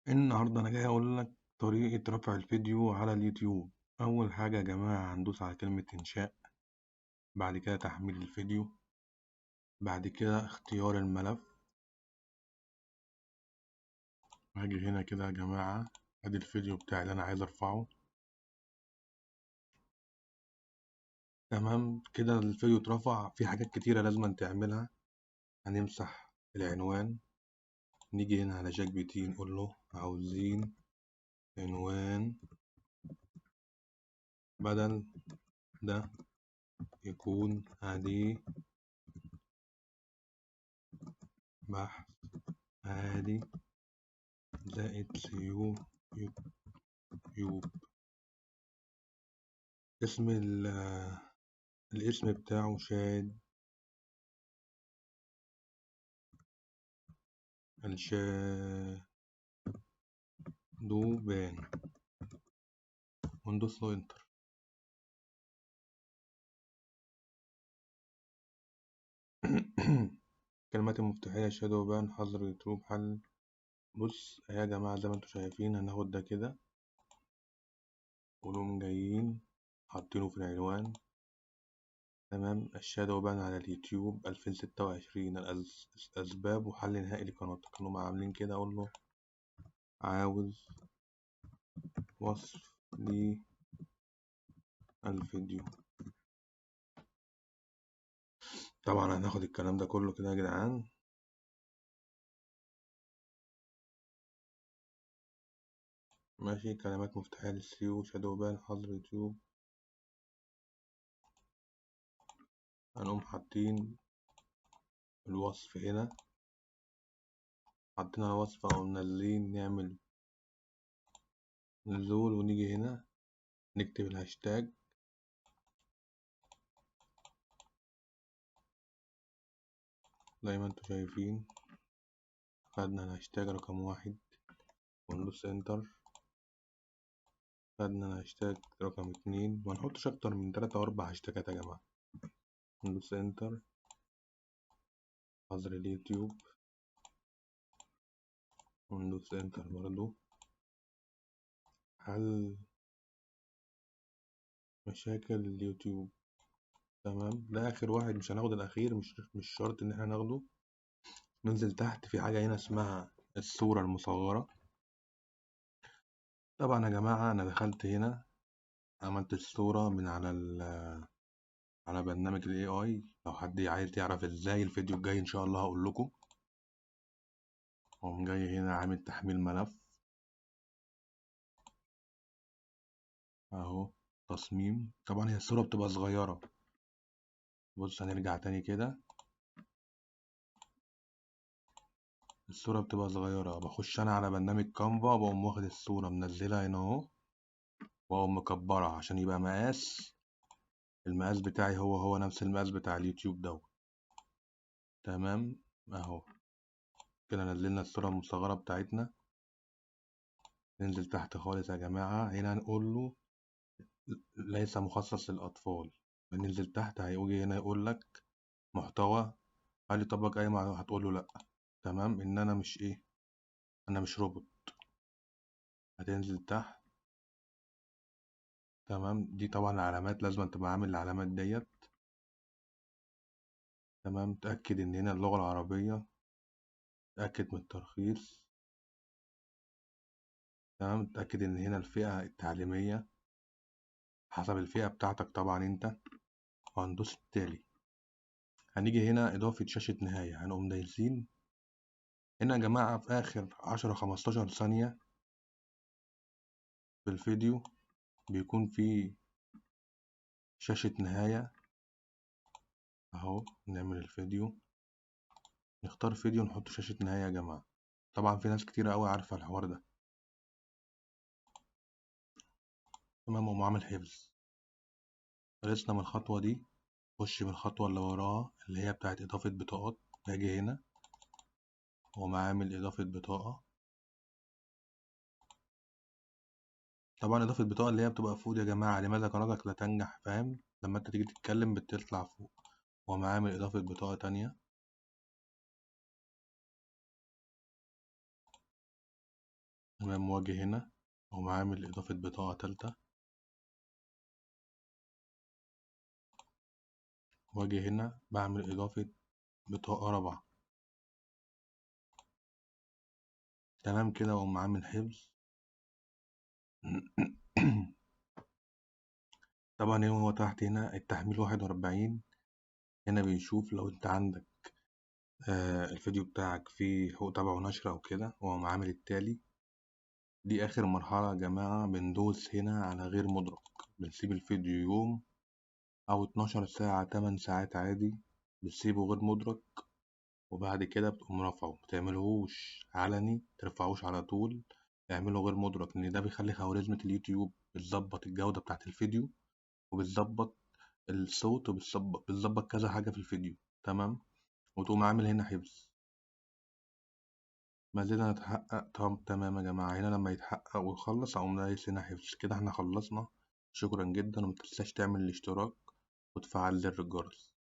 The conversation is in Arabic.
النهاردة أنا جاي أقول لك طريقة رفع الفيديو على اليوتيوب. أول حاجة يا جماعة هندوس على كلمة إنشاء، بعد كده تحميل الفيديو، بعد كده اختيار الملف. هاجي هنا كده يا جماعة، أدي الفيديو بتاعي اللي أنا عايز أرفعه. تمام كده الفيديو اترفع. في حاجات كتيرة لازم تعملها. هنمسح العنوان، نيجي هنا على جاك بي تي نقول له عاوزين عنوان بدل ده يكون عليه بحث عادي زائد سيو يوتيوب. اسم الاسم بتاعه شاد الشادوبان، وندوس له انتر. كلمات المفتاحية شادوبان حظر يوتيوب حل. بص يا جماعة، زي ما انتوا شايفين هناخد ده كده ونقوم جايين حاطينه في العنوان. تمام، الشادوبان على اليوتيوب 2026 أسباب وحل نهائي لقناتك. كانوا عاملين كده، أقول له عاوز وصف للفيديو. طبعا هناخد الكلام ده كله كده يا جدعان. ماشي، كلمات مفتاحية للسيو شادوبان حظر يوتيوب. هنقوم حاطين الوصف هنا، حطينا الوصف أو منزلين، نعمل نزول ونيجي هنا نكتب الهاشتاج. زي ما انتوا شايفين خدنا الهاشتاج رقم 1 وندوس انتر. خدنا الهاشتاج رقم 2، ومنحطش أكتر من 3 أو 4 هاشتاجات يا جماعة. ندوس انتر. حظر اليوتيوب، وندوس انتر برضو. حل مشاكل اليوتيوب. تمام، ده آخر واحد، مش هناخد الأخير، مش شرط إن احنا ناخده. ننزل تحت في حاجة هنا اسمها الصورة المصغرة. طبعا يا جماعة أنا دخلت هنا عملت الصورة من على برنامج ال AI. لو حد عايز يعرف ازاي الفيديو الجاي ان شاء الله هقول لكم. اقوم جاي هنا عامل تحميل ملف اهو. تصميم، طبعا هي الصورة بتبقى صغيرة. بص هنرجع تاني كده، الصورة بتبقى صغيرة. بخش انا على برنامج كانفا، بقوم واخد الصورة منزلها هنا اهو، واقوم مكبرها عشان يبقى المقاس بتاعي هو نفس المقاس بتاع اليوتيوب ده. تمام اهو كده نزلنا الصورة المصغرة بتاعتنا. ننزل تحت خالص يا جماعة، هنا نقول له ليس مخصص للأطفال. ننزل تحت هيجي هنا يقول لك محتوى، هل يطبق أي معلومة؟ هتقول له لأ. تمام، إن أنا مش إيه، أنا مش روبوت. هتنزل تحت. تمام، دي طبعا العلامات لازم تبقى عامل العلامات ديت. تمام، تأكد إن هنا اللغة العربية، تأكد من الترخيص. تمام، تأكد إن هنا الفئة التعليمية حسب الفئة بتاعتك طبعا أنت. وهندوس التالي. هنيجي هنا إضافة شاشة نهاية، هنقوم دايسين هنا يا جماعة في آخر 10-15 ثانية في الفيديو بيكون في شاشة نهاية أهو. نعمل الفيديو، نختار فيديو نحط شاشة نهاية يا جماعة. طبعا في ناس كتيرة أوي عارفة الحوار ده. تمام، ومعامل حفظ. خلصنا من الخطوة دي، خش من الخطوة اللي وراها اللي هي بتاعت إضافة بطاقات. باجي هنا ومعامل إضافة بطاقة. طبعا إضافة بطاقة اللي هي بتبقى فوق دي يا جماعة، لماذا قناتك لا تنجح، فاهم؟ لما أنت تيجي تتكلم بتطلع فوق. ومعامل إضافة بطاقة تانية. تمام. واجي هنا أقوم عامل إضافة بطاقة تالتة، واجي هنا بعمل إضافة بطاقة رابعة. تمام كده، وأقوم عامل حفظ. طبعا هو تحت هنا التحميل 41. هنا بيشوف لو انت عندك الفيديو بتاعك فيه حقوق طبع ونشر أو كده، وأقوم عامل التالي. دي آخر مرحلة يا جماعة، بندوس هنا على غير مدرك، بنسيب الفيديو يوم أو 12 ساعة 8 ساعات عادي، بتسيبه غير مدرك، وبعد كده بتقوم رافعه. متعملهوش علني، مترفعوش على طول، اعمله غير مدرك، لأن ده بيخلي خوارزمة اليوتيوب بتظبط الجودة بتاعة الفيديو، وبتظبط الصوت، وبتظبط كذا حاجة في الفيديو. تمام. وتقوم عامل هنا حفظ. ما زلنا نتحقق. طب تمام يا جماعة، هنا لما يتحقق ويخلص أقوم دايس هنا حفظ. كده احنا خلصنا. شكرا جدا، ومتنساش تعمل الاشتراك وتفعل زر الجرس.